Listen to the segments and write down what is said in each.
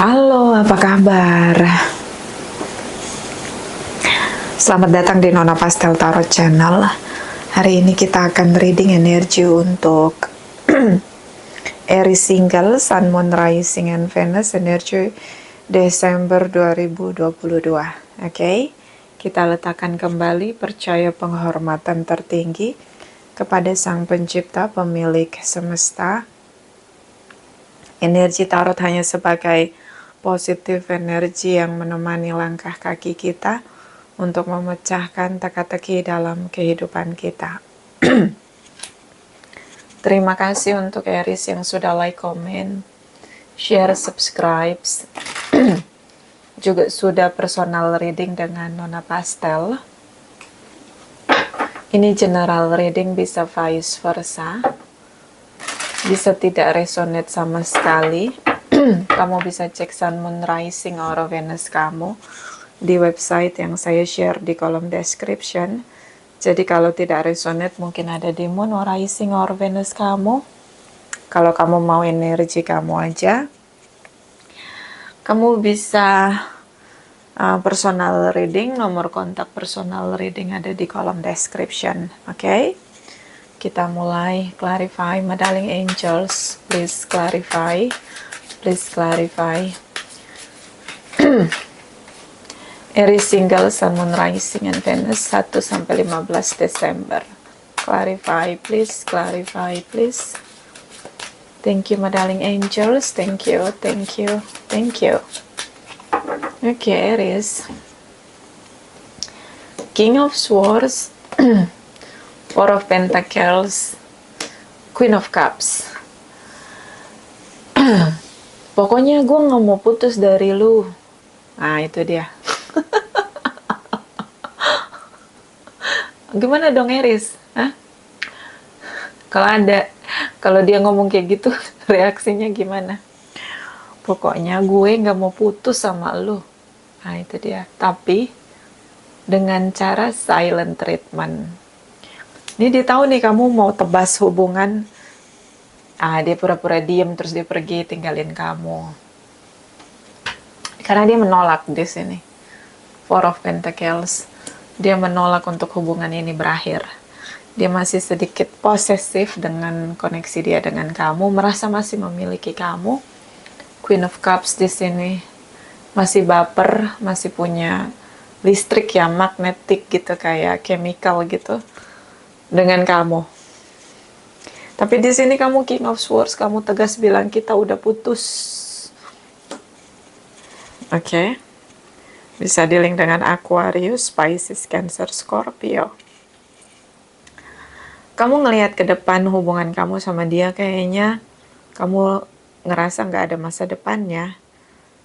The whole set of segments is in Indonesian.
Halo, apa kabar? Selamat datang di Nona Pastel Tarot Channel. Hari ini kita akan reading energi untuk Aries Single, Sun, Moon, Rising, and Venus, energi Desember 2022. Oke, kita letakkan kembali percaya penghormatan tertinggi kepada Sang Pencipta, Pemilik Semesta. Energi tarot hanya sebagai positif energi yang menemani langkah kaki kita untuk memecahkan teka-teki dalam kehidupan kita. Terima kasih untuk Aries yang sudah like, comment, share, subscribe, juga sudah personal reading dengan Nona Pastel. Ini general reading, bisa vice versa, bisa tidak resonate sama sekali. Kamu bisa cek Sun, Moon, Rising, or Venus kamu di website yang saya share di kolom description. Jadi kalau tidak resonate mungkin ada di Moon, or Rising, or Venus kamu. Kalau kamu mau energi kamu aja, kamu bisa personal reading. Nomor kontak personal reading ada di kolom description. Oke? Kita mulai. Clarify, my darling angels, please clarify. Please clarify. Aries Single, Sun, Moon, Rising, and Venus 1-15 Desember. Clarify, please. Clarify, please. Thank you, my darling angels. Thank you, thank you, thank you. Okay, Aries. King of Swords, Four of Pentacles, Queen of Cups. Pokoknya gue gak mau putus dari lu. Nah, itu dia. Gimana dong, Aries? Hah? Kalau dia ngomong kayak gitu, reaksinya gimana? Pokoknya gue gak mau putus sama lu. Nah, itu dia. Tapi, dengan cara silent treatment. Ini dia tahu nih kamu mau tebas hubungan. Dia pura-pura diem terus dia pergi tinggalin kamu. Karena dia menolak di sini. Four of Pentacles. Dia menolak untuk hubungan ini berakhir. Dia masih sedikit posesif dengan koneksi dia dengan kamu, merasa masih memiliki kamu. Queen of Cups di sini masih baper, masih punya listrik ya, magnetik gitu, kayak chemical gitu dengan kamu. Tapi di sini kamu King of Swords, kamu tegas bilang kita udah putus. Oke. Bisa di-link dengan Aquarius, Pisces, Cancer, Scorpio. Kamu ngelihat ke depan hubungan kamu sama dia, kayaknya kamu ngerasa nggak ada masa depannya.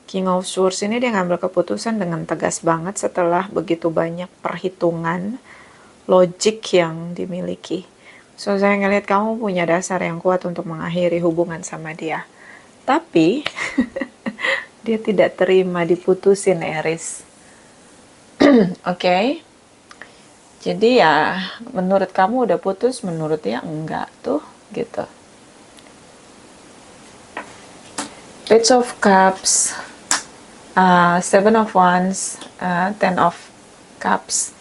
King of Swords ini dia ngambil keputusan dengan tegas banget setelah begitu banyak perhitungan logik yang dimiliki. So, saya ngelihat kamu punya dasar yang kuat untuk mengakhiri hubungan sama dia. Tapi, dia tidak terima diputusin, Aries. Oke? Jadi ya, menurut kamu udah putus, menurut dia enggak tuh, gitu. Page of Cups, Seven of Wands, Ten of Cups.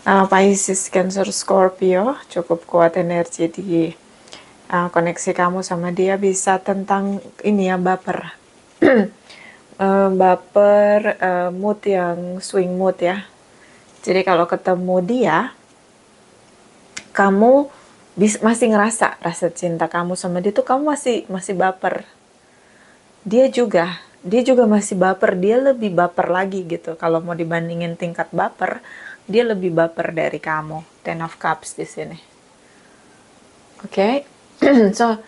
Pisces, Cancer, Scorpio, cukup kuat energi di koneksi kamu sama dia. Bisa tentang ini ya, baper. Baper, mood yang swing mood ya. Jadi kalau ketemu dia, kamu masih ngerasa rasa cinta kamu sama dia tuh, kamu masih baper. Dia juga masih baper. Dia lebih baper lagi gitu. Kalau mau dibandingin tingkat baper, dia lebih baper dari kamu. Ten of Cups di sini. Oke? So,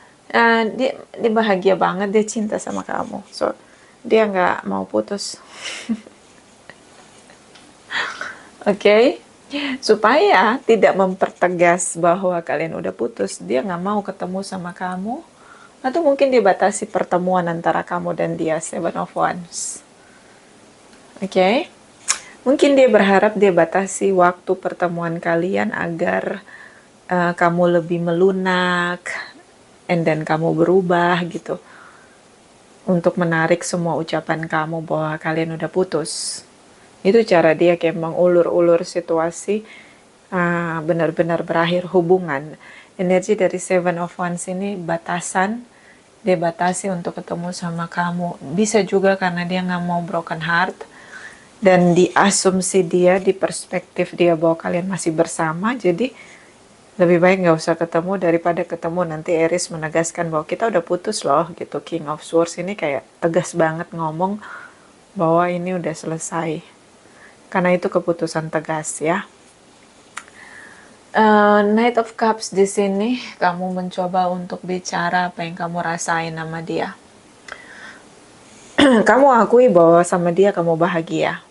dia bahagia banget, dia cinta sama kamu. So, dia nggak mau putus. Oke? Supaya tidak mempertegas bahwa kalian udah putus, dia nggak mau ketemu sama kamu. Atau mungkin dibatasi pertemuan antara kamu dan dia, Seven of Wands. Oke? Mungkin dia berharap dia batasi waktu pertemuan kalian agar kamu lebih melunak, and then kamu berubah gitu. untuk menarik semua ucapan kamu bahwa kalian udah putus. Itu cara dia kayak mengulur-ulur situasi, benar-benar berakhir hubungan. Energi dari Seven of Wands ini batasan, dia batasi untuk ketemu sama kamu. Bisa juga karena dia nggak mau broken heart, dan di asumsi dia, di perspektif dia bahwa kalian masih bersama, jadi lebih baik nggak usah ketemu daripada ketemu nanti Aries menegaskan bahwa kita udah putus loh gitu. King of Swords ini kayak tegas banget ngomong bahwa ini udah selesai, karena itu keputusan tegas ya. Knight of Cups di sini kamu mencoba untuk bicara apa yang kamu rasain sama dia. Kamu akui bahwa sama dia kamu bahagia.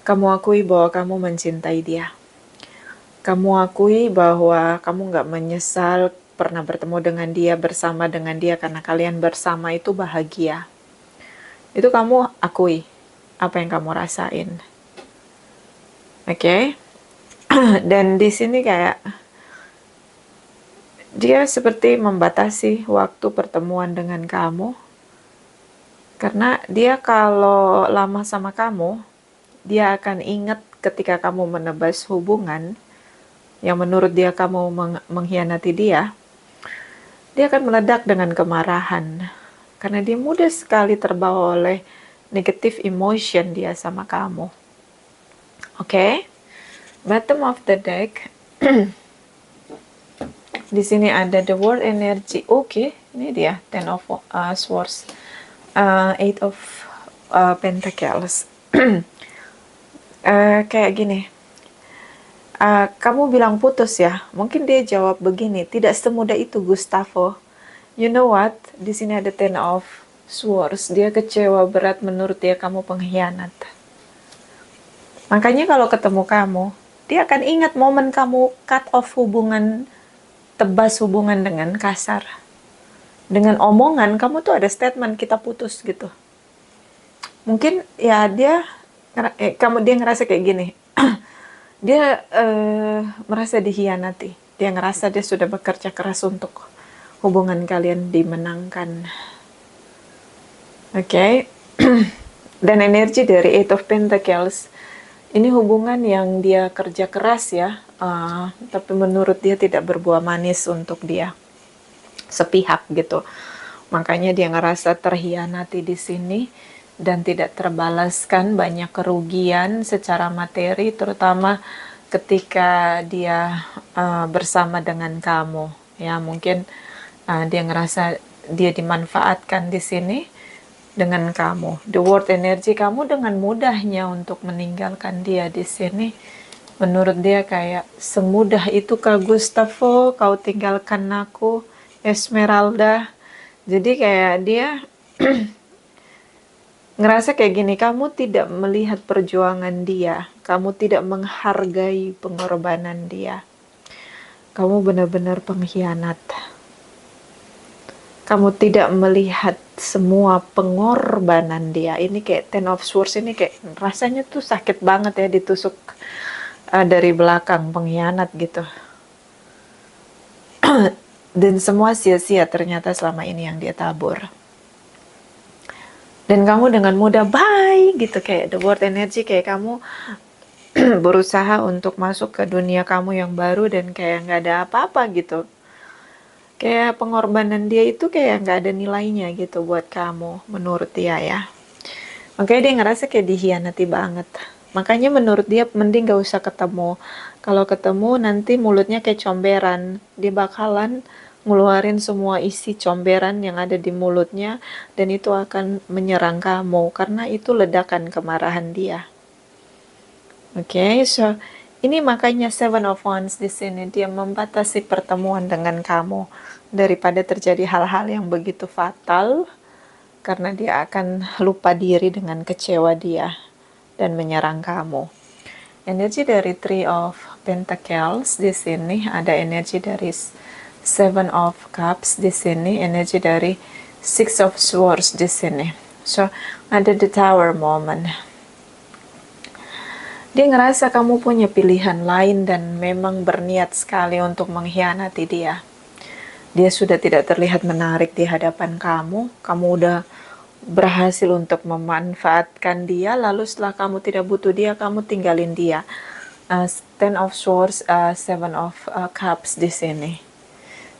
Kamu akui bahwa kamu mencintai dia. Kamu akui bahwa kamu nggak menyesal pernah bertemu dengan dia, bersama dengan dia, karena kalian bersama itu bahagia. Itu kamu akui apa yang kamu rasain. Oke? Dan di sini kayak dia seperti membatasi waktu pertemuan dengan kamu, karena dia kalau lama sama kamu, dia akan ingat ketika kamu menebas hubungan yang menurut dia kamu mengkhianati dia, dia akan meledak dengan kemarahan, karena dia mudah sekali terbawa oleh negative emotion dia sama kamu. Oke? Bottom of the deck. Di sini ada the world energy. Oke, ini dia Ten of Swords, Eight of Pentacles. Kayak gini. Kamu bilang putus ya. Mungkin dia jawab begini, tidak semudah itu Gustavo. You know what? Di sini ada Ten of Swords. Dia kecewa berat, menurut dia kamu pengkhianat. Makanya kalau ketemu kamu, dia akan ingat momen kamu cut off hubungan, tebas hubungan dengan kasar. Dengan omongan, kamu tuh ada statement kita putus gitu. Mungkin ya dia ngerasa kayak gini. Dia merasa dihianati. Dia ngerasa dia sudah bekerja keras untuk hubungan kalian dimenangkan. Oke. Dan energi dari Eight of Pentacles, ini hubungan yang dia kerja keras ya, tapi menurut dia tidak berbuah manis untuk dia, sepihak gitu. Makanya dia ngerasa terhianati di sini dan tidak terbalaskan, banyak kerugian secara materi, terutama ketika dia bersama dengan kamu. Ya mungkin dia ngerasa dia dimanfaatkan di sini dengan kamu. The World energy, kamu dengan mudahnya untuk meninggalkan dia di sini. Menurut dia kayak semudah itu Kak Gustavo, kau tinggalkan aku, Esmeralda. Jadi kayak dia ngerasa kayak gini, kamu tidak melihat perjuangan dia, kamu tidak menghargai pengorbanan dia. Kamu benar-benar pengkhianat. Kamu tidak melihat semua pengorbanan dia. Ini kayak Ten of Swords ini kayak rasanya tuh sakit banget ya, ditusuk dari belakang, pengkhianat gitu. Dan semua sia-sia ternyata selama ini yang dia tabur. Dan kamu dengan mudah bye gitu, kayak the world energy, kayak kamu berusaha untuk masuk ke dunia kamu yang baru dan kayak nggak ada apa-apa gitu. Kayak pengorbanan dia itu kayak nggak ada nilainya gitu buat kamu, menurut dia ya. Makanya dia ngerasa kayak dihianati banget. Makanya menurut dia mending gak usah ketemu. Kalau ketemu nanti mulutnya kayak comberan. Dia bakalan ngeluarin semua isi comberan yang ada di mulutnya, dan itu akan menyerang kamu karena itu ledakan kemarahan dia. Oke, so ini makanya Seven of Wands di sini, dia membatasi pertemuan dengan kamu daripada terjadi hal-hal yang begitu fatal, karena dia akan lupa diri dengan kecewa dia dan menyerang kamu. Energi dari Three of Pentacles di sini, ada energi dari Seven of Cups di sini, energi dari Six of Swords di sini. So, ada the Tower moment. Dia ngerasa kamu punya pilihan lain dan memang berniat sekali untuk mengkhianati dia. Dia sudah tidak terlihat menarik di hadapan kamu. Kamu udah berhasil untuk memanfaatkan dia, lalu setelah kamu tidak butuh dia, kamu tinggalin dia. Ten of Swords, Seven of Cups di sini.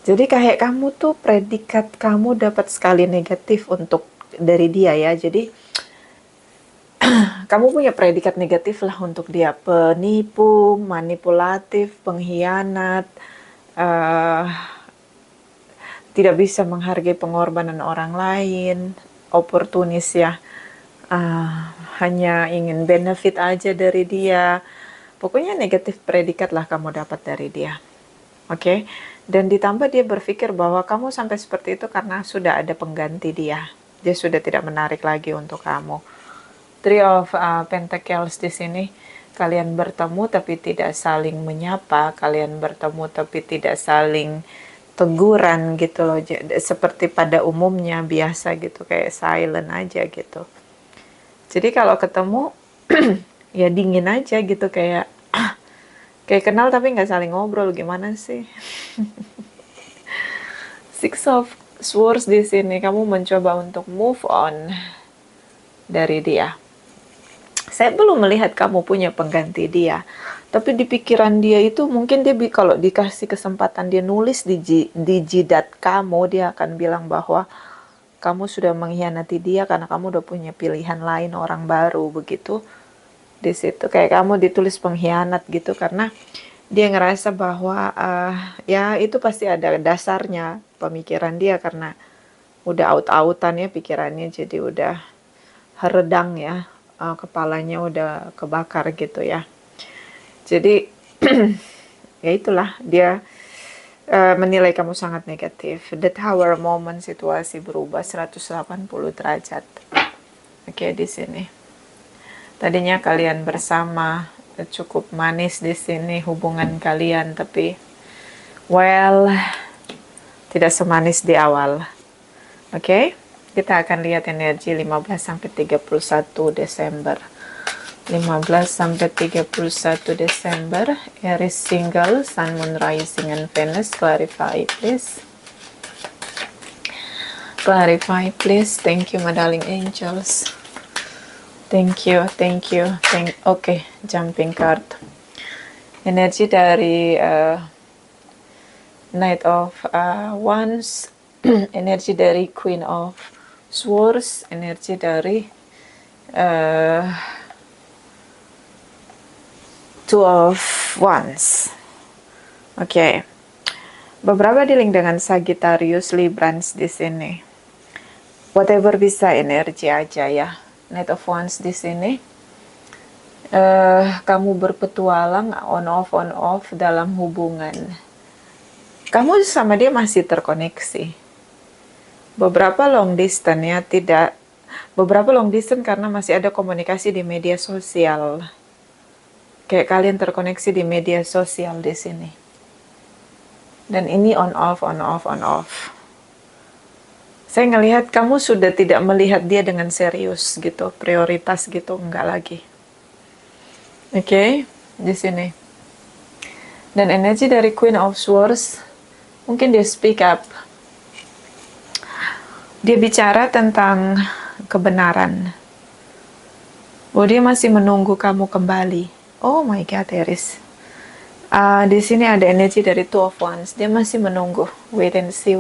Jadi kayak kamu tuh predikat kamu dapat sekali negatif untuk dari dia ya. Jadi kamu punya predikat negatif lah untuk dia, penipu, manipulatif, pengkhianat, uh, tidak bisa menghargai pengorbanan orang lain, oportunis ya, hanya ingin benefit aja dari dia. Pokoknya negatif predikat lah kamu dapat dari dia. Oke, dan ditambah dia berpikir bahwa kamu sampai seperti itu karena sudah ada pengganti dia. Dia sudah tidak menarik lagi untuk kamu. Three of Pentacles di sini. Kalian bertemu tapi tidak saling menyapa, kalian bertemu tapi tidak saling teguran gitu loh, seperti pada umumnya biasa gitu, kayak silent aja gitu. Jadi kalau ketemu ya dingin aja gitu, kayak kayak kenal tapi nggak saling ngobrol, gimana sih? Six of Swords di sini, kamu mencoba untuk move on dari dia. Saya belum melihat kamu punya pengganti dia, tapi di pikiran dia itu mungkin dia kalau dikasih kesempatan dia nulis di jidat kamu, dia akan bilang bahwa kamu sudah mengkhianati dia karena kamu udah punya pilihan lain, orang baru begitu. Di situ kayak kamu ditulis pengkhianat gitu, karena dia ngerasa bahwa ya itu pasti ada dasarnya pemikiran dia, karena udah out-outan ya pikirannya, jadi udah redang ya, kepalanya udah kebakar gitu ya. Jadi ya itulah, dia menilai kamu sangat negatif. The Tower moment, situasi berubah 180 derajat. Oke, di sini. Tadinya kalian bersama, cukup manis di sini hubungan kalian, tapi well, tidak semanis di awal. Oke? Kita akan lihat energi 15 sampai 31 Desember. 15 sampai 31 Desember, Aries single, Sun, Moon, Rising, and Venus. Clarify, please. Clarify, please. Thank you, my darling angels. Thank you, thank you. Okay, jumping card. Energi dari Knight of Wands, energi dari Queen of Swords, energi dari Two of Wands. Oke. Beberapa dealing dengan Sagittarius, Librans di sini. Whatever bisa energi aja ya. Knight of Wands di sini. Kamu berpetualang on off dalam hubungan. Kamu sama dia masih terkoneksi. Beberapa long distance ya, tidak. Beberapa long distance karena masih ada komunikasi di media sosial. Kayak kalian terkoneksi di media sosial di sini. Dan ini on off. Saya ngelihat kamu sudah tidak melihat dia dengan serius gitu, prioritas gitu, enggak lagi. Oke, di sini. Dan energi dari Queen of Swords, mungkin dia speak up. Dia bicara tentang kebenaran. Oh, dia masih menunggu kamu kembali. Oh my God, Aries. Di sini ada energi dari Two of Wands. Dia masih menunggu. Wait and see.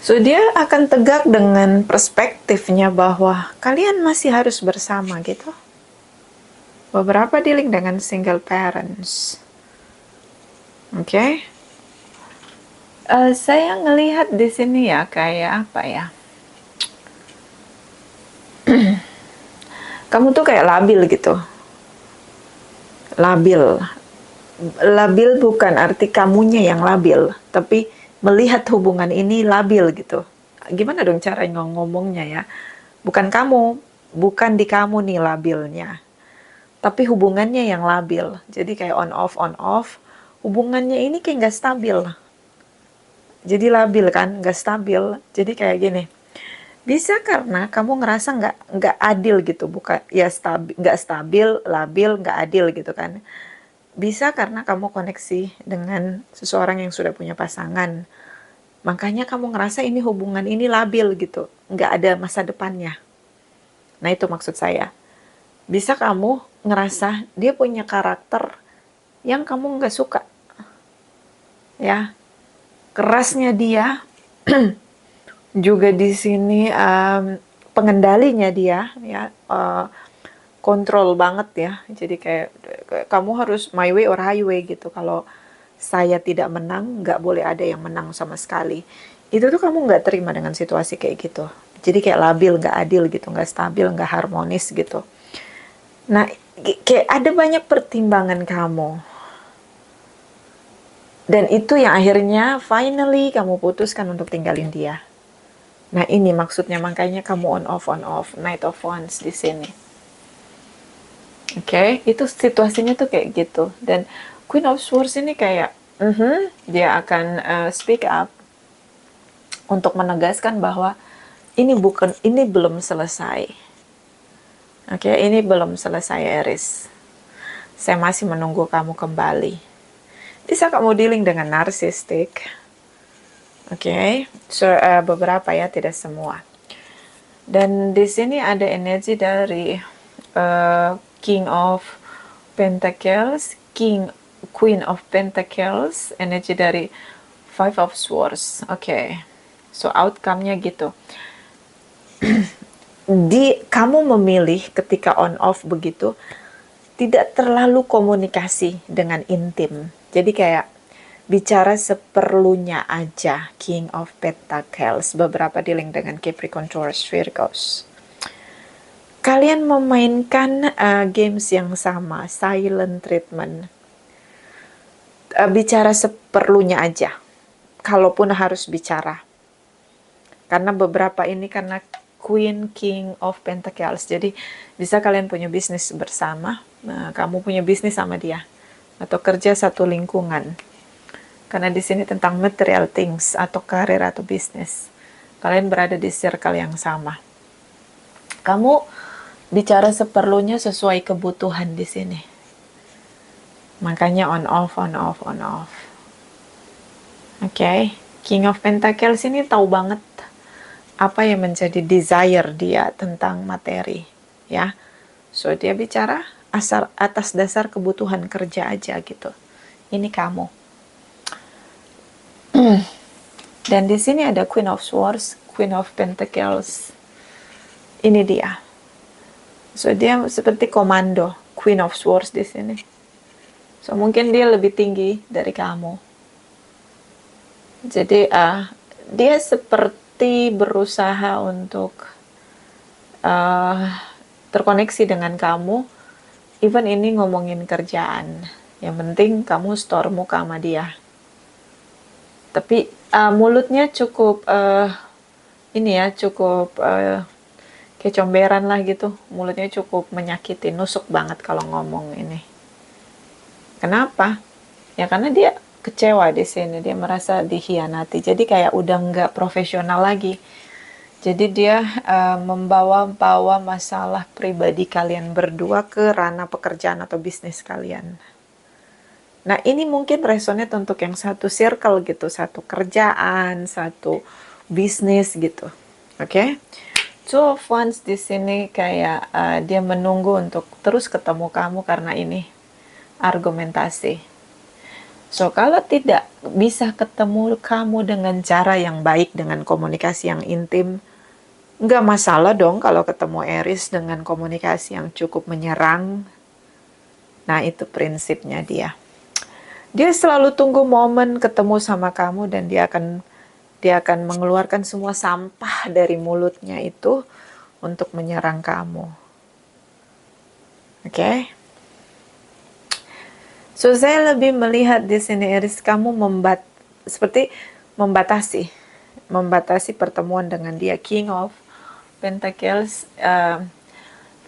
So, dia akan tegak dengan perspektifnya bahwa kalian masih harus bersama gitu. Beberapa dealing dengan single parents. Oke. Saya ngelihat di sini ya, kayak apa ya? Kamu tuh kayak labil gitu. Labil bukan arti kamunya yang labil, tapi melihat hubungan ini labil gitu. Gimana dong cara ngomongnya ya? Bukan di kamu nih labilnya, tapi hubungannya yang labil. Jadi kayak on off. Hubungannya ini kayak nggak stabil. Jadi labil kan, nggak stabil. Jadi kayak gini. Bisa karena kamu ngerasa nggak adil gitu, bukan ya, nggak stabil, labil, nggak adil gitu kan. Bisa karena kamu koneksi dengan seseorang yang sudah punya pasangan. Makanya kamu ngerasa ini hubungan ini labil gitu, nggak ada masa depannya. Nah itu maksud saya. Bisa kamu ngerasa dia punya karakter yang kamu nggak suka, ya. Kerasnya dia, juga di sini pengendalinya dia, ya, kontrol banget ya. Jadi kayak kamu harus my way or highway gitu. Kalau saya tidak menang, nggak boleh ada yang menang sama sekali. Itu tuh kamu nggak terima dengan situasi kayak gitu. Jadi kayak labil, nggak adil gitu, nggak stabil, nggak harmonis gitu. Nah, kayak ada banyak pertimbangan kamu. Dan itu yang akhirnya finally kamu putuskan untuk tinggalin dia. Nah ini maksudnya, makanya kamu on off, Knight of Wands di sini. Oke, itu situasinya tuh kayak gitu. Dan Queen of Swords ini kayak, dia akan speak up untuk menegaskan bahwa ini belum selesai. Oke, ini belum selesai, Aries. Saya masih menunggu kamu kembali. Bisa kamu dealing dengan narsistik. Oke, so, beberapa ya, tidak semua. Dan di sini ada energi dari King of Pentacles, Queen of Pentacles, energi dari Five of Swords. Oke, so outcome-nya gitu. Kamu memilih ketika on off begitu, tidak terlalu komunikasi dengan intim. Jadi kayak bicara seperlunya aja. King of Pentacles, beberapa dealing dengan Capricorn, Taurus, Virgos. Kalian memainkan games yang sama, silent treatment. Bicara seperlunya aja, kalaupun harus bicara. Karena beberapa ini karena Queen, King of Pentacles, jadi bisa kalian punya bisnis bersama, kamu punya bisnis sama dia, atau kerja satu lingkungan. Karena di sini tentang material things, atau karir atau bisnis. Kalian berada di circle yang sama. Kamu bicara seperlunya sesuai kebutuhan di sini. Makanya on off, on off, on off. Oke, King of Pentacles ini tahu banget apa yang menjadi desire dia tentang materi, ya. So dia bicara atas dasar kebutuhan kerja aja gitu. Ini kamu. Dan di sini ada Queen of Swords, Queen of Pentacles. Ini dia. So dia seperti komando, Queen of Swords di sini. So mungkin dia lebih tinggi dari kamu. Jadi dia seperti berusaha untuk terkoneksi dengan kamu. Even ini ngomongin kerjaan. Yang penting kamu store muka sama dia. Tapi mulutnya cukup cukup kayak comberan lah gitu. Mulutnya cukup menyakiti, nusuk banget kalau ngomong ini. Kenapa? Ya karena dia kecewa di sini, dia merasa dikhianati. Jadi kayak udah nggak profesional lagi. Jadi dia membawa masalah pribadi kalian berdua ke ranah pekerjaan atau bisnis kalian. Nah ini mungkin resonate untuk yang satu circle gitu, satu kerjaan, satu bisnis gitu. Oke? Two of Wands di sini kayak dia menunggu untuk terus ketemu kamu karena ini argumentasi. So kalau tidak bisa ketemu kamu dengan cara yang baik, dengan komunikasi yang intim, nggak masalah dong kalau ketemu Aries dengan komunikasi yang cukup menyerang. Nah itu prinsipnya dia. Dia selalu tunggu momen ketemu sama kamu dan dia akan mengeluarkan semua sampah dari mulutnya itu untuk menyerang kamu. Oke? So saya lebih melihat di sini Aries, kamu seperti membatasi pertemuan dengan dia. King of Pentacles,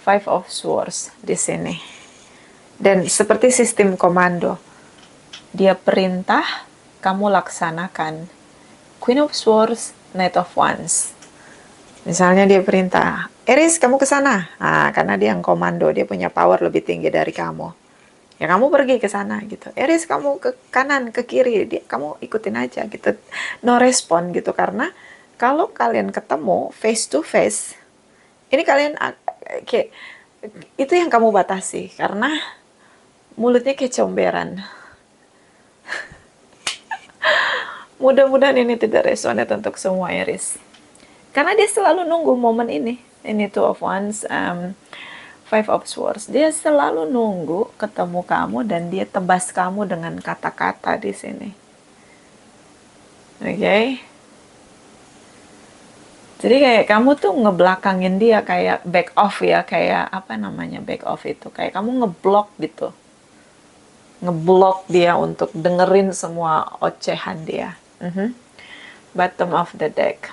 Five of Swords di sini. Dan seperti sistem komando, dia perintah, kamu laksanakan. Queen of Swords, Knight of Wands. Misalnya dia perintah, Aries kamu ke sana. Nah, karena dia yang komando, dia punya power lebih tinggi dari kamu. ya kamu pergi ke sana gitu. Aries kamu ke kanan, ke kiri, kamu ikutin aja gitu. No respon gitu, karena kalau kalian ketemu face to face, ini kalian kayak itu yang kamu batasi, karena mulutnya kayak comberan. Mudah-mudahan ini tidak resonate untuk semua Aries. Karena dia selalu nunggu momen ini. Ini Two of Wands, Five of Swords. Dia selalu nunggu ketemu kamu dan dia tebas kamu dengan kata-kata di sini. Oke. Okay? Jadi kayak kamu tuh ngebelakangin dia, kayak back off ya, kayak apa namanya back off itu, kayak kamu ngeblok gitu, ngeblok dia untuk dengerin semua ocehan dia. Bottom of the deck.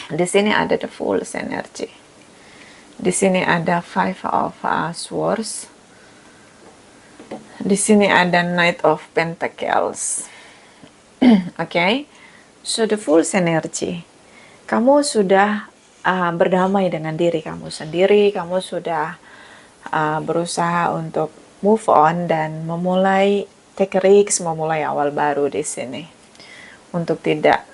Di sini ada the Fool's energy. Di sini ada Five of Swords. Di sini ada Knight of Pentacles. Okay? So the Fool's energy. Kamu sudah berdamai dengan diri kamu sendiri, kamu sudah berusaha untuk move on dan memulai take a risk, memulai awal baru di sini. Untuk tidak,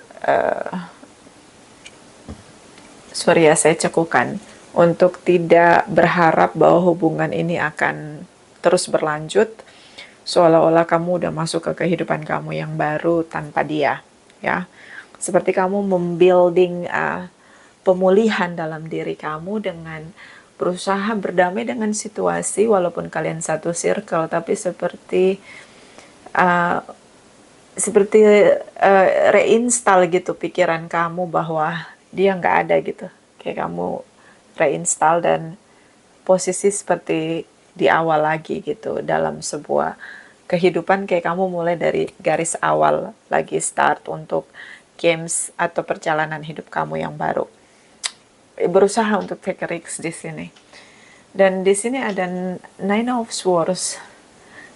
saya cekukan, untuk tidak berharap bahwa hubungan ini akan terus berlanjut, seolah-olah kamu udah masuk ke kehidupan kamu yang baru tanpa dia, ya. Seperti kamu membuilding pemulihan dalam diri kamu dengan berusaha berdamai dengan situasi, walaupun kalian satu circle, tapi seperti reinstall gitu pikiran kamu bahwa dia nggak ada gitu. Kayak kamu reinstall dan posisi seperti di awal lagi gitu dalam sebuah kehidupan, kayak kamu mulai dari garis awal lagi, start untuk games atau perjalanan hidup kamu yang baru. Berusaha untuk take a risk di sini. Dan di sini ada Nine of Swords.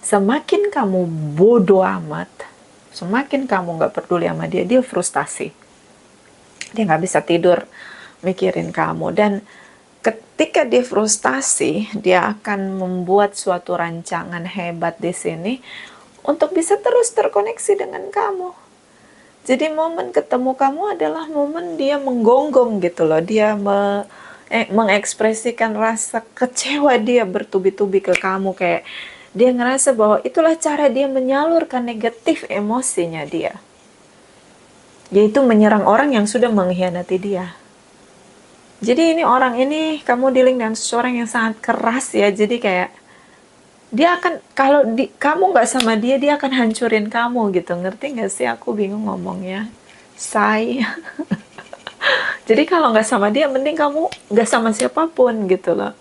Semakin kamu bodoh amat, semakin kamu nggak peduli sama dia, dia frustasi. Dia nggak bisa tidur mikirin kamu. Dan ketika dia frustasi, dia akan membuat suatu rancangan hebat di sini untuk bisa terus terkoneksi dengan kamu. Jadi momen ketemu kamu adalah momen dia menggonggong gitu loh. Dia mengekspresikan rasa kecewa dia bertubi-tubi ke kamu. Kayak dia ngerasa bahwa itulah cara dia menyalurkan negatif emosinya dia. Yaitu menyerang orang yang sudah mengkhianati dia. Jadi ini orang ini, kamu dealing dengan seseorang yang sangat keras ya. Jadi kayak dia akan, kalau kamu nggak sama dia, dia akan hancurin kamu gitu. Ngerti nggak sih? Aku bingung ngomongnya. Jadi kalau nggak sama dia, mending kamu nggak sama siapapun gitu loh.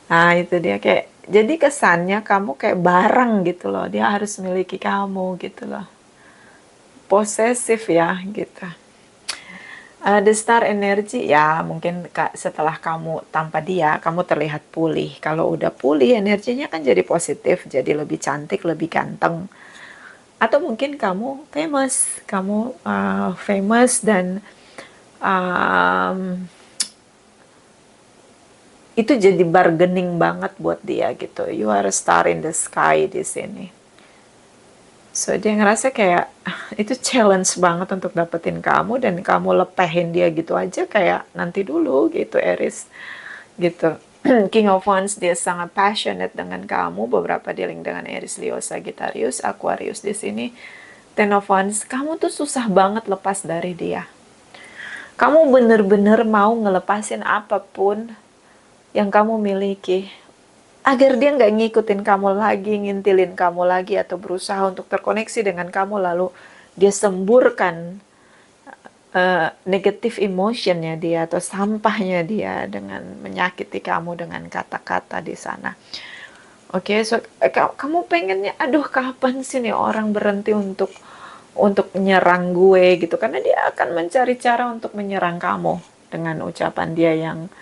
Nah itu dia, kayak jadi kesannya kamu kayak barang gitu loh. Dia harus miliki kamu gitu loh. Posesif ya gitu. The Star energy, ya mungkin setelah kamu tanpa dia, kamu terlihat pulih. Kalau udah pulih, energinya kan jadi positif, jadi lebih cantik, lebih ganteng. Atau mungkin kamu famous dan itu jadi bargaining banget buat dia gitu. You are a star in the sky di sini. So dia ngerasa kayak itu challenge banget untuk dapetin kamu, dan kamu lepehin dia gitu aja kayak nanti dulu gitu, Aries gitu. King of Wands, dia sangat passionate dengan kamu. Beberapa dealing dengan Aries, Leo, Sagittarius, Aquarius di sini. Ten of Wands, kamu tuh susah banget lepas dari dia. Kamu bener-bener mau ngelepasin apapun yang kamu miliki agar dia nggak ngikutin kamu lagi, ngintilin kamu lagi, atau berusaha untuk terkoneksi dengan kamu, lalu dia semburkan negative emotionnya dia atau sampahnya dia dengan menyakiti kamu dengan kata-kata di sana. Oke, so kamu pengennya, aduh kapan sih nih orang berhenti untuk menyerang gue gitu, karena dia akan mencari cara untuk menyerang kamu dengan ucapan dia yang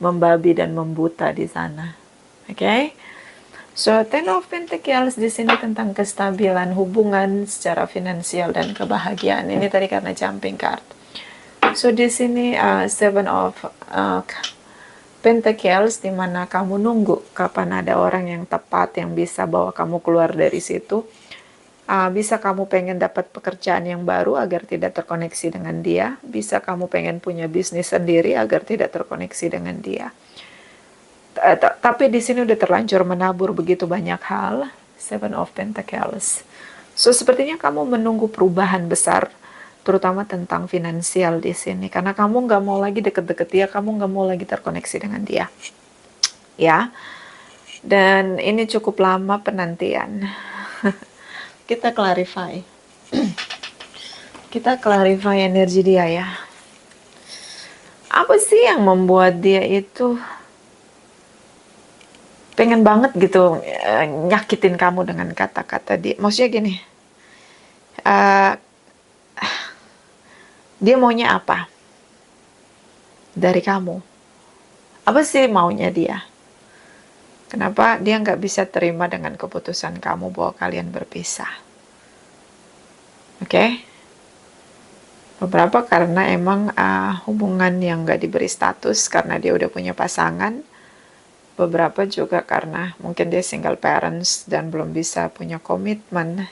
membabi dan membuta di sana. Oke, so Ten of Pentacles di sini tentang kestabilan hubungan secara finansial dan kebahagiaan. Ini tadi karena jumping card. So di sini Pentacles, di mana kamu nunggu kapan ada orang yang tepat yang bisa bawa kamu keluar dari situ. Bisa kamu pengen dapat pekerjaan yang baru agar tidak terkoneksi dengan dia. Bisa kamu pengen punya bisnis sendiri agar tidak terkoneksi dengan dia. Tapi di sini udah terlanjur menabur begitu banyak hal. Seven of Pentacles. So sepertinya kamu menunggu perubahan besar, terutama tentang finansial di sini. Karena kamu nggak mau lagi deket-deket dia, kamu nggak mau lagi terkoneksi dengan dia. Ya, dan ini cukup lama penantian. Kita clarify. Kita clarify energi dia ya. Apa sih yang membuat dia itu pengen banget gitu nyakitin kamu dengan kata-kata dia? Maksudnya gini, dia maunya apa dari kamu? Apa sih maunya dia? Kenapa dia nggak bisa terima dengan keputusan kamu bahwa kalian berpisah? Oke? Beberapa karena emang hubungan yang nggak diberi status karena dia udah punya pasangan. Beberapa juga karena mungkin dia single parents dan belum bisa punya komitmen.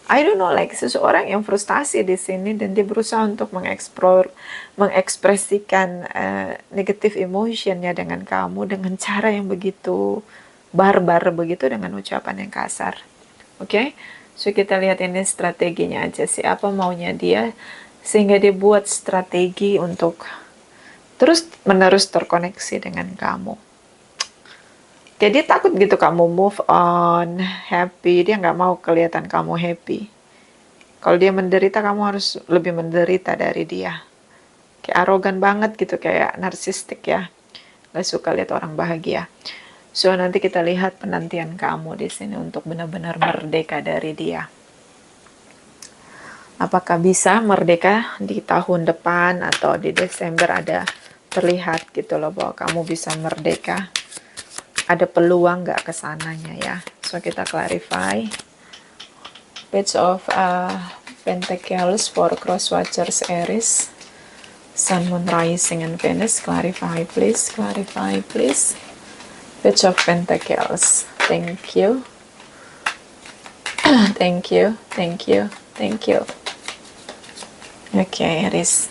I don't know, like seseorang yang frustasi di sini dan dia berusaha untuk mengekspresikan negative emotionnya dengan kamu dengan cara yang begitu barbar begitu, dengan ucapan yang kasar. Oke? So kita lihat ini strateginya aja sih, apa maunya dia sehingga dia buat strategi untuk terus menerus terkoneksi dengan kamu. Jadi takut gitu kamu move on, happy. Dia nggak mau kelihatan kamu happy. Kalau dia menderita, kamu harus lebih menderita dari dia. Kayak arogan banget gitu, kayak narsistik ya. Nggak suka lihat orang bahagia. So nanti kita lihat penantian kamu di sini untuk benar-benar merdeka dari dia. Apakah bisa merdeka di tahun depan atau di Desember, ada terlihat gitu loh bahwa kamu bisa merdeka. Ada peluang nggak kesananya ya. So kita clarify. Page of Pentacles for Cross Watchers Aries, Sun, Moon, Rising, and Venus. Clarify please, clarify please. Page of Pentacles. Thank you. Thank you, thank you, thank you. Okay, Aries.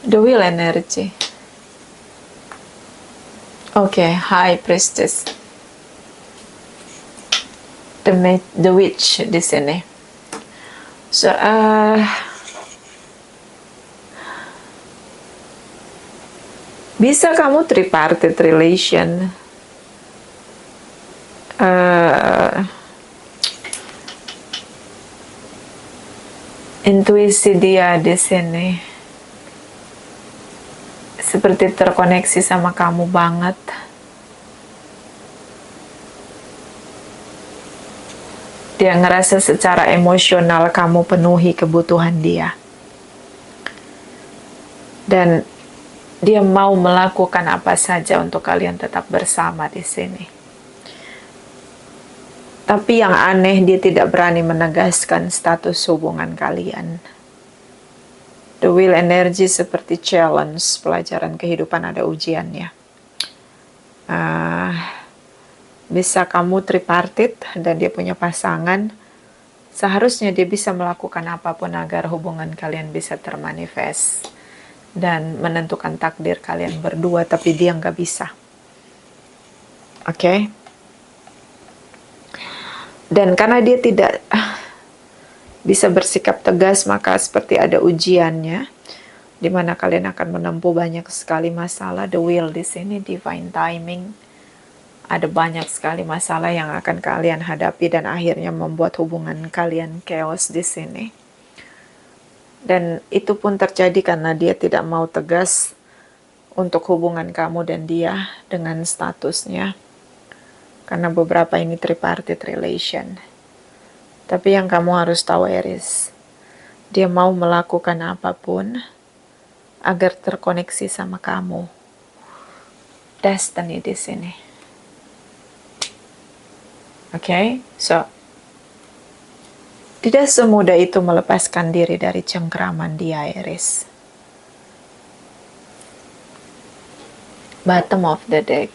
The Wheel energy. Okay, High Priestess. The Witch di sini. So, bisa kamu tripartite relation. Intuisi dia di sini seperti terkoneksi sama kamu banget. Dia ngerasa secara emosional kamu penuhi kebutuhan dia. Dan dia mau melakukan apa saja untuk kalian tetap bersama di sini. Tapi yang aneh, dia tidak berani menegaskan status hubungan kalian. The Wheel energy seperti challenge, pelajaran kehidupan ada ujiannya. Bisa kamu tripartite dan dia punya pasangan, seharusnya dia bisa melakukan apapun agar hubungan kalian bisa termanifest dan menentukan takdir kalian berdua, tapi dia nggak bisa. Oke? Dan karena dia tidak bisa bersikap tegas, maka seperti ada ujiannya, di mana kalian akan menempuh banyak sekali masalah. The Wheel di sini divine timing. Ada banyak sekali masalah yang akan kalian hadapi dan akhirnya membuat hubungan kalian chaos di sini. Dan itu pun terjadi karena dia tidak mau tegas untuk hubungan kamu dan dia dengan statusnya. Karena beberapa ini tripartite relation. Tapi yang kamu harus tahu, Aries, dia mau melakukan apapun agar terkoneksi sama kamu. Destiny di sini. Oke, so tidak semudah itu melepaskan diri dari cengkraman dia, Aries. Bottom of the deck.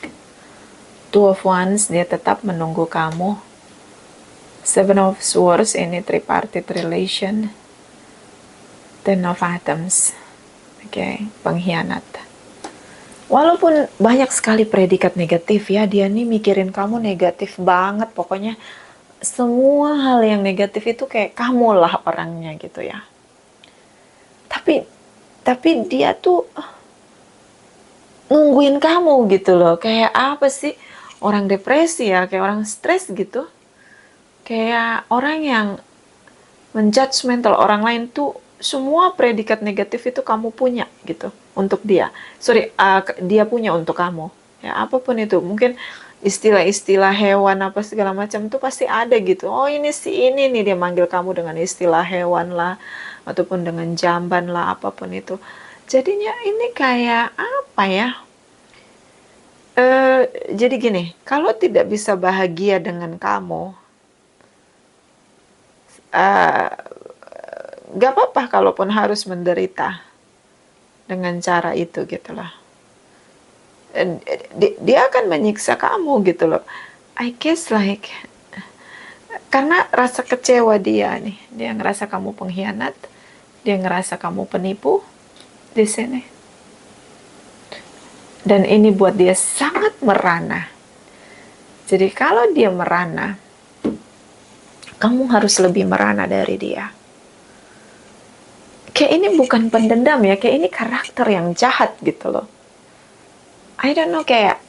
Two of Wands, dia tetap menunggu kamu. Seven of Swords, ini tripartite relation. Ten of Atoms. Oke, pengkhianat. Walaupun banyak sekali predikat negatif ya, dia nih mikirin kamu negatif banget. Pokoknya semua hal yang negatif itu kayak kamulah orangnya gitu ya. Tapi dia tuh nungguin kamu gitu loh. Kayak apa sih? Orang depresi ya, kayak orang stres gitu. Kayak orang yang menjudgmental orang lain tuh, semua predikat negatif itu kamu punya gitu untuk dia. Dia punya untuk kamu. Ya apapun itu, mungkin istilah-istilah hewan apa segala macam tuh pasti ada gitu. Oh ini si ini nih, dia manggil kamu dengan istilah hewan lah, ataupun dengan jamban lah, apapun itu. Jadinya ini kayak apa ya? Jadi gini, kalau tidak bisa bahagia dengan kamu, gak apa-apa kalaupun harus menderita dengan cara itu gitu loh. Dia akan menyiksa kamu gitu loh. I guess like, karena rasa kecewa dia nih, dia ngerasa kamu pengkhianat, dia ngerasa kamu penipu di sini. Dan ini buat dia sangat merana. Jadi kalau dia merana, kamu harus lebih merana dari dia. Kayak ini bukan pendendam ya, kayak ini karakter yang jahat gitu loh. I don't know, kayak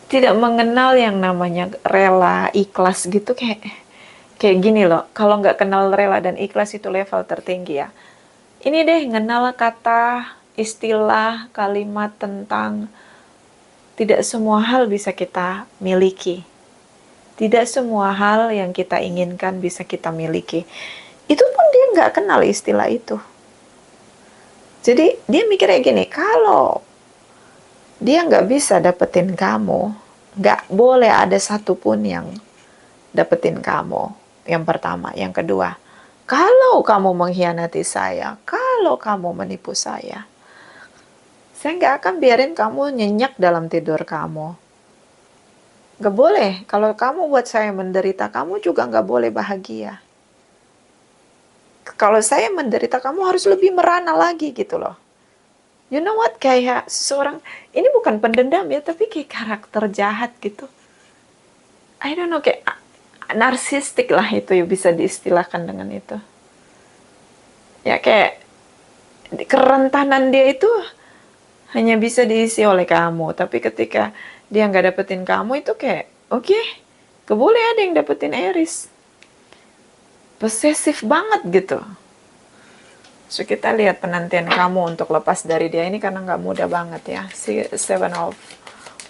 tidak mengenal yang namanya rela, ikhlas gitu. Kayak gini loh, kalau nggak kenal rela dan ikhlas itu level tertinggi ya. Ini deh, kenal kata, istilah, kalimat tentang tidak semua hal bisa kita miliki. Tidak semua hal yang kita inginkan bisa kita miliki. Itu pun dia nggak kenal istilah itu. Jadi dia mikirnya gini, kalau dia nggak bisa dapetin kamu, nggak boleh ada satupun yang dapetin kamu. Yang pertama. Yang kedua, kalau kamu mengkhianati saya, kalau kamu menipu saya nggak akan biarin kamu nyenyak dalam tidur kamu. Nggak boleh. Kalau kamu buat saya menderita, kamu juga nggak boleh bahagia. Kalau saya menderita, kamu harus lebih merana lagi gitu loh. You know what? Kayak seorang, ini bukan pendendam ya, tapi kayak karakter jahat gitu. I don't know, kayak narsistik lah itu ya, bisa diistilahkan dengan itu. Ya kayak kerentanan dia itu hanya bisa diisi oleh kamu. Tapi ketika dia nggak dapetin kamu itu kayak, oke, boleh ada yang dapetin Aries. Posesif banget gitu. So kita lihat penantian kamu untuk lepas dari dia ini karena nggak mudah banget ya. Seven of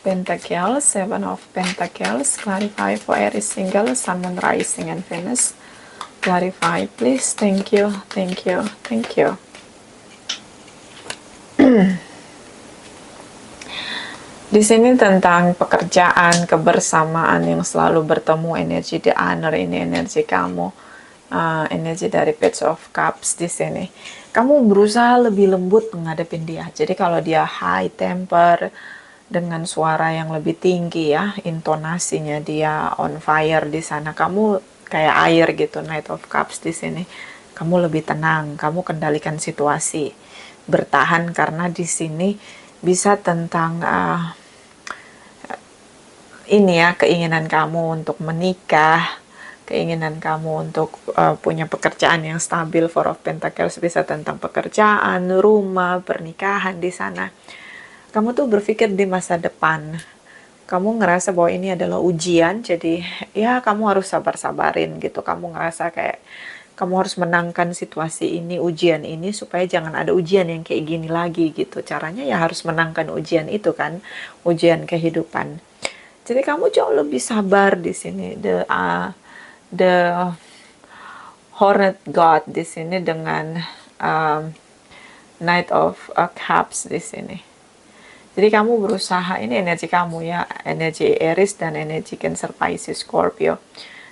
Pentacles, Seven of Pentacles, clarify for Aries single, Sun, Moon, Rising, and Venus. Clarify, please. Thank you, thank you, thank you. Di sini tentang pekerjaan, kebersamaan yang selalu bertemu, energi the honor, ini energi kamu, energi dari Page of Cups di sini. Kamu berusaha lebih lembut menghadapin dia. Jadi kalau dia high temper, dengan suara yang lebih tinggi ya, intonasinya dia on fire di sana, kamu kayak air gitu, Knight of Cups di sini. Kamu lebih tenang, kamu kendalikan situasi, bertahan karena di sini bisa tentang ini ya, keinginan kamu untuk menikah, keinginan kamu untuk punya pekerjaan yang stabil. Four of Pentacles bisa tentang pekerjaan, rumah, pernikahan di sana. Kamu tuh berpikir di masa depan. Kamu ngerasa bahwa ini adalah ujian, jadi ya kamu harus sabar-sabarin gitu. Kamu ngerasa kayak kamu harus menangkan situasi ini, ujian ini, supaya jangan ada ujian yang kayak gini lagi gitu. Caranya ya harus menangkan ujian itu kan, ujian kehidupan. Jadi kamu jauh lebih sabar di sini. The Hornet God di sini dengan Knight of Cups di sini. Jadi kamu berusaha, ini energi kamu ya, energi Aries dan energi Cancer, Pisces, Scorpio.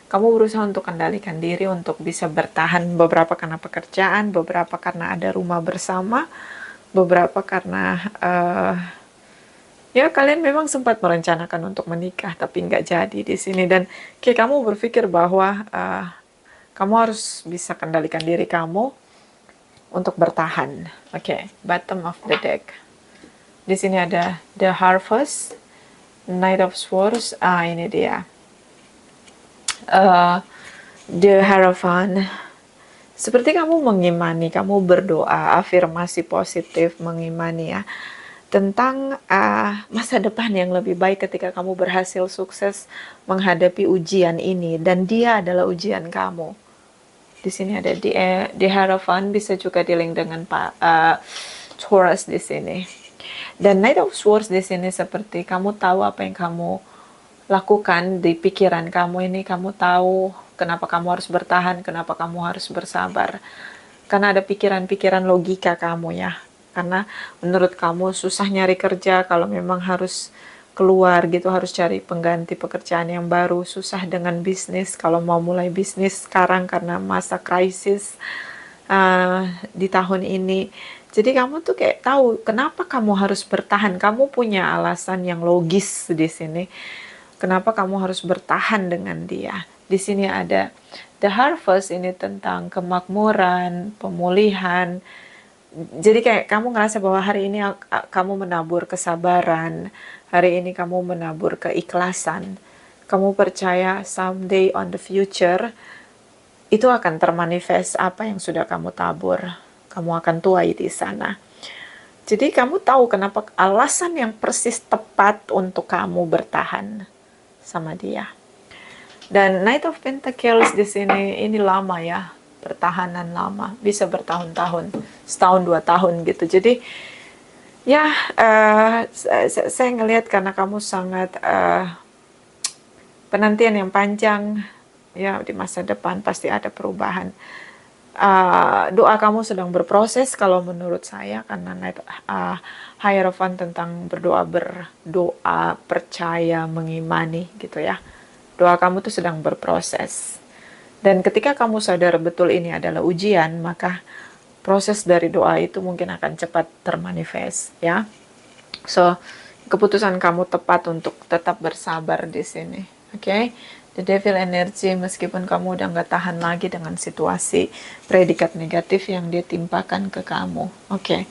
Kamu berusaha untuk kendalikan diri, untuk bisa bertahan, beberapa karena pekerjaan, beberapa karena ada rumah bersama, beberapa karena Ya, kalian memang sempat merencanakan untuk menikah, tapi nggak jadi di sini. Dan kayak kamu berpikir bahwa kamu harus bisa kendalikan diri kamu untuk bertahan. Oke, bottom of the deck. Di sini ada The Harvest, Knight of Swords. Ini dia. The Hierophant. Seperti kamu mengimani, kamu berdoa, afirmasi positif, mengimani ya, tentang masa depan yang lebih baik ketika kamu berhasil sukses menghadapi ujian ini, dan dia adalah ujian kamu. Di sini ada di Hierophant, bisa juga dilink dengan Taurus di sini. Dan Knight of Swords di sini seperti kamu tahu apa yang kamu lakukan di pikiran kamu ini, kamu tahu kenapa kamu harus bertahan, kenapa kamu harus bersabar. Karena ada pikiran-pikiran logika kamu ya. Karena menurut kamu susah nyari kerja, kalau memang harus keluar gitu, harus cari pengganti pekerjaan yang baru, susah dengan bisnis, kalau mau mulai bisnis sekarang karena masa krisis di tahun ini. Jadi kamu tuh kayak tahu kenapa kamu harus bertahan, kamu punya alasan yang logis di sini. Kenapa kamu harus bertahan dengan dia? Di sini ada The Harvest, ini tentang kemakmuran, pemulihan. Jadi kayak kamu ngerasa bahwa hari ini kamu menabur kesabaran, hari ini kamu menabur keikhlasan. Kamu percaya someday on the future itu akan termanifest apa yang sudah kamu tabur. Kamu akan tuai di sana. Jadi kamu tahu kenapa alasan yang persis tepat untuk kamu bertahan sama dia. Dan Knight of Pentacles di sini ini lama ya, pertahanan lama, bisa bertahun-tahun, setahun 2 tahun gitu. Jadi ya saya ngelihat karena kamu sangat penantian yang panjang ya, di masa depan pasti ada perubahan. Doa kamu sedang berproses kalau menurut saya, karena Hierophant tentang berdoa, percaya, mengimani gitu ya. Doa kamu tuh sedang berproses. Dan ketika kamu sadar betul ini adalah ujian, maka proses dari doa itu mungkin akan cepat termanifest ya. So, keputusan kamu tepat untuk tetap bersabar di sini. Oke? The Devil energy, meskipun kamu udah nggak tahan lagi dengan situasi predikat negatif yang dia timpakan ke kamu. Oke.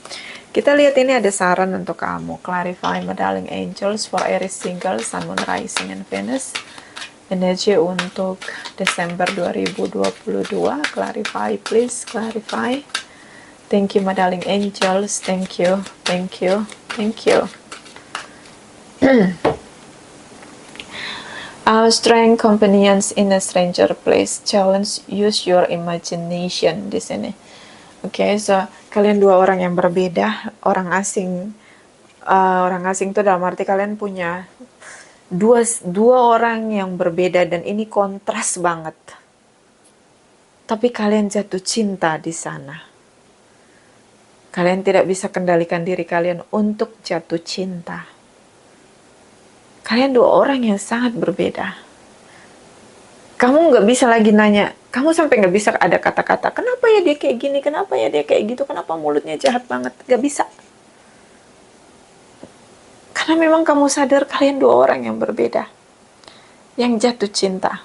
Kita lihat ini ada saran untuk kamu. Clarify my darling angels for Aries single, Sun, Moon, Rising, and Venus. Energi untuk Desember 2022. Clarify, please. Clarify. Thank you, my darling angels. Thank you. Thank you. Thank you. Strength, companions in a stranger place. Challenge, use your imagination di sini. Oke, so kalian dua orang yang berbeda, orang asing. Orang asing itu dalam arti kalian punya dua orang yang berbeda, dan ini kontras banget. Tapi kalian jatuh cinta di sana. Kalian tidak bisa kendalikan diri kalian untuk jatuh cinta. Kalian dua orang yang sangat berbeda. Kamu nggak bisa lagi nanya, kamu sampai nggak bisa ada kata-kata, kenapa ya dia kayak gini, kenapa ya dia kayak gitu, kenapa mulutnya jahat banget, nggak bisa. Karena memang kamu sadar kalian dua orang yang berbeda, yang jatuh cinta.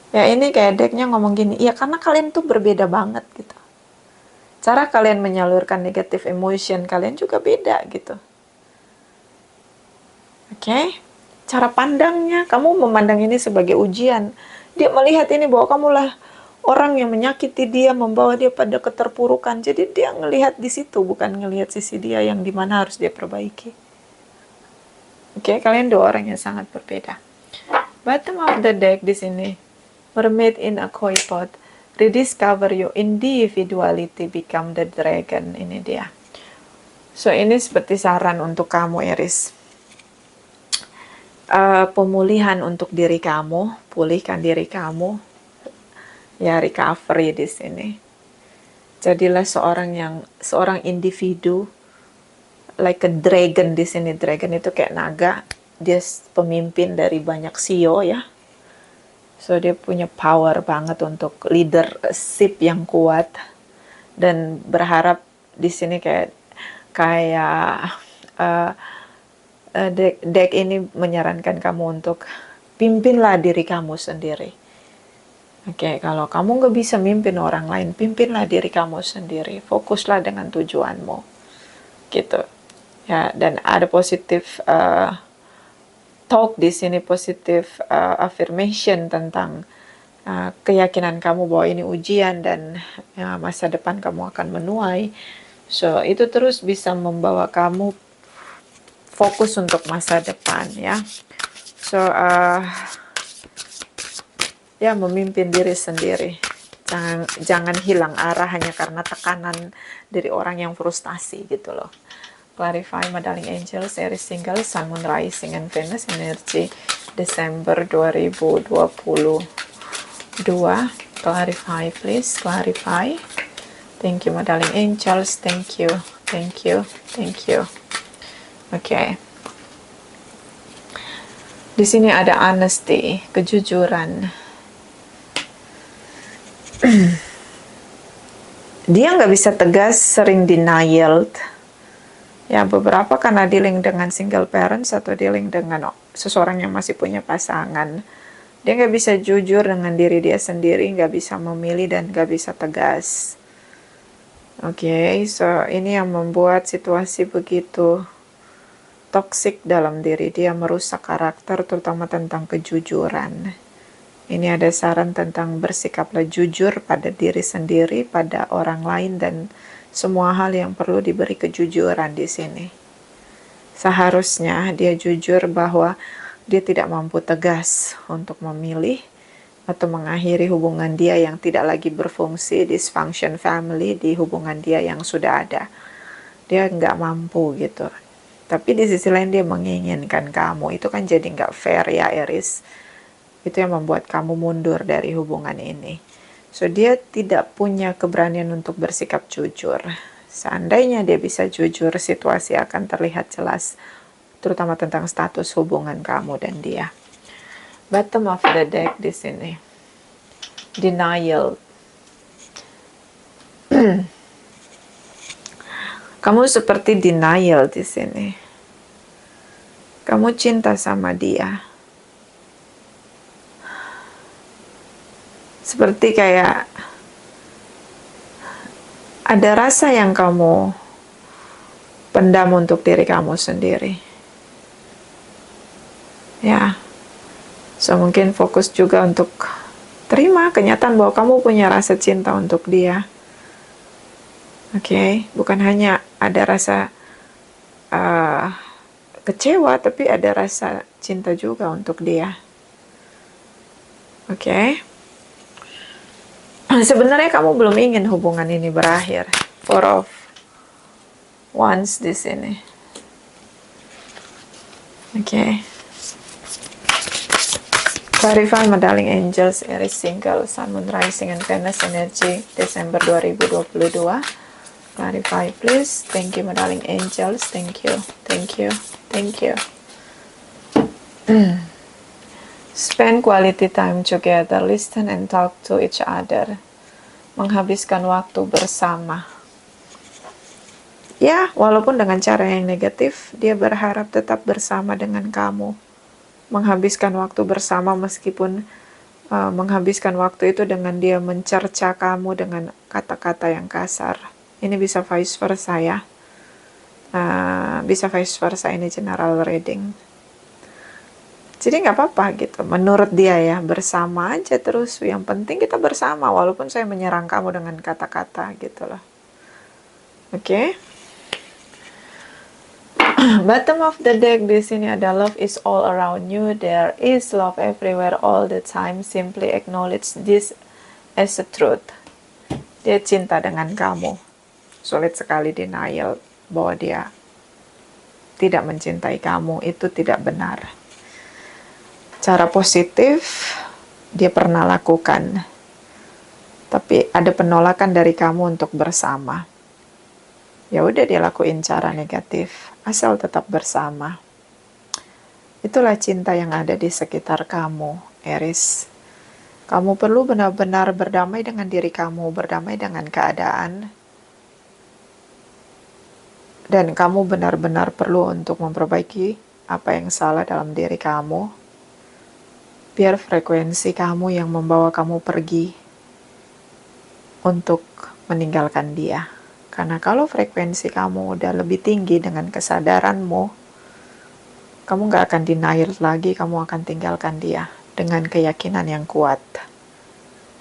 Ya ini kayak decknya ngomong gini, ya karena kalian tuh berbeda banget gitu. Cara kalian menyalurkan negative emotion kalian juga beda gitu. Oke? Cara pandangnya, kamu memandang ini sebagai ujian. Dia melihat ini bahwa kamulah orang yang menyakiti dia, membawa dia pada keterpurukan. Jadi dia ngelihat di situ, bukan ngelihat sisi dia yang dimana harus dia perbaiki. Oke, kalian dua orang yang sangat berbeda. Bottom of the deck di sini, Mermaid in a koi pot. Rediscover your individuality, become the dragon. Ini dia. So ini seperti saran untuk kamu, Aries. Pemulihan untuk diri kamu, pulihkan diri kamu, ya recovery di sini. Jadilah seorang individu, like a dragon di sini. Dragon itu kayak naga, dia pemimpin dari banyak CEO ya. So dia punya power banget untuk leadership yang kuat, dan berharap di sini kayak deck ini menyarankan kamu untuk pimpinlah diri kamu sendiri. Oke, kalau kamu nggak bisa mimpin orang lain, pimpinlah diri kamu sendiri. Fokuslah dengan tujuanmu, gitu. Ya, dan ada positif talk di sini, positif affirmation tentang keyakinan kamu bahwa ini ujian dan masa depan kamu akan menuai. So, itu terus bisa membawa kamu fokus untuk masa depan, ya. So, ya, memimpin diri sendiri. Jangan hilang arah hanya karena tekanan dari orang yang frustasi, gitu loh. Clarify, my darling angels, Aries single, Sun, Moon, Rising, and Venus, energi Desember 2022. Clarify, please, clarify. Thank you, my darling angels, thank you, thank you, thank you. Oke. Di sini ada honesty, kejujuran. Dia nggak bisa tegas, sering denial. Ya, beberapa karena dealing dengan single parents atau dealing dengan seseorang yang masih punya pasangan. Dia nggak bisa jujur dengan diri dia sendiri, nggak bisa memilih dan nggak bisa tegas. Oke, so ini yang membuat situasi begitu toksik dalam diri dia, merusak karakter, terutama tentang kejujuran. Ini ada saran tentang bersikaplah jujur pada diri sendiri, pada orang lain, dan semua hal yang perlu diberi kejujuran di sini. Seharusnya dia jujur bahwa dia tidak mampu tegas untuk memilih atau mengakhiri hubungan dia yang tidak lagi berfungsi, dysfunction family di hubungan dia yang sudah ada. Dia nggak mampu gitu. Tapi di sisi lain dia menginginkan kamu. Itu kan jadi nggak fair ya, Aries. Itu yang membuat kamu mundur dari hubungan ini. So, dia tidak punya keberanian untuk bersikap jujur. Seandainya dia bisa jujur, situasi akan terlihat jelas, terutama tentang status hubungan kamu dan dia. Bottom of the deck di sini. Denial. Kamu seperti denial di sini. Kamu cinta sama dia. Seperti kayak ada rasa yang kamu pendam untuk diri kamu sendiri. Ya. So, mungkin fokus juga untuk terima kenyataan bahwa kamu punya rasa cinta untuk dia. Oke, bukan hanya ada rasa kecewa, tapi ada rasa cinta juga untuk dia. Oke. Sebenarnya kamu belum ingin hubungan ini berakhir. Four of Wands di sini. Oke. Clarify, my darling angels, Aries single, Sun, Moon, Rising, and Venus energy Desember 2022. Clarify, please. Thank you, my darling angels. Thank you. Thank you. Thank you. Spend quality time together, listen and talk to each other. Menghabiskan waktu bersama. Ya, walaupun dengan cara yang negatif, dia berharap tetap bersama dengan kamu. Menghabiskan waktu bersama meskipun menghabiskan waktu itu dengan dia mencerca kamu dengan kata-kata yang kasar. Ini bisa vice versa ya. Bisa vice versa, ini general reading. Jadi nggak apa-apa gitu, menurut dia ya, bersama aja terus. Yang penting kita bersama, walaupun saya menyerang kamu dengan kata-kata gitu loh. Oke. Bottom of the deck di sini ada love is all around you. There is love everywhere all the time. Simply acknowledge this as a truth. Dia cinta dengan kamu. Sulit sekali denial bahwa dia tidak mencintai kamu. Itu tidak benar. Cara positif dia pernah lakukan, tapi ada penolakan dari kamu untuk bersama. Ya udah, dia lakuin cara negatif, asal tetap bersama. Itulah cinta yang ada di sekitar kamu, Aries. Kamu perlu benar-benar berdamai dengan diri kamu, berdamai dengan keadaan, dan kamu benar-benar perlu untuk memperbaiki apa yang salah dalam diri kamu. Biar frekuensi kamu yang membawa kamu pergi untuk meninggalkan dia. Karena kalau frekuensi kamu udah lebih tinggi dengan kesadaranmu, kamu gak akan denial lagi, kamu akan tinggalkan dia dengan keyakinan yang kuat.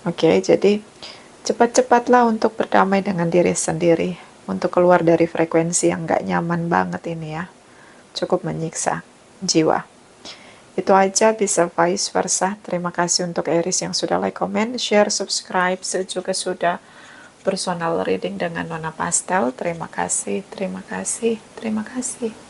Oke, jadi cepat-cepatlah untuk berdamai dengan diri sendiri, untuk keluar dari frekuensi yang gak nyaman banget ini ya. Cukup menyiksa jiwa. Itu aja, bisa vice versa. Terima kasih untuk Aries yang sudah like, comment, share, subscribe, juga sudah personal reading dengan Nona Pastel. Terima kasih, terima kasih, terima kasih.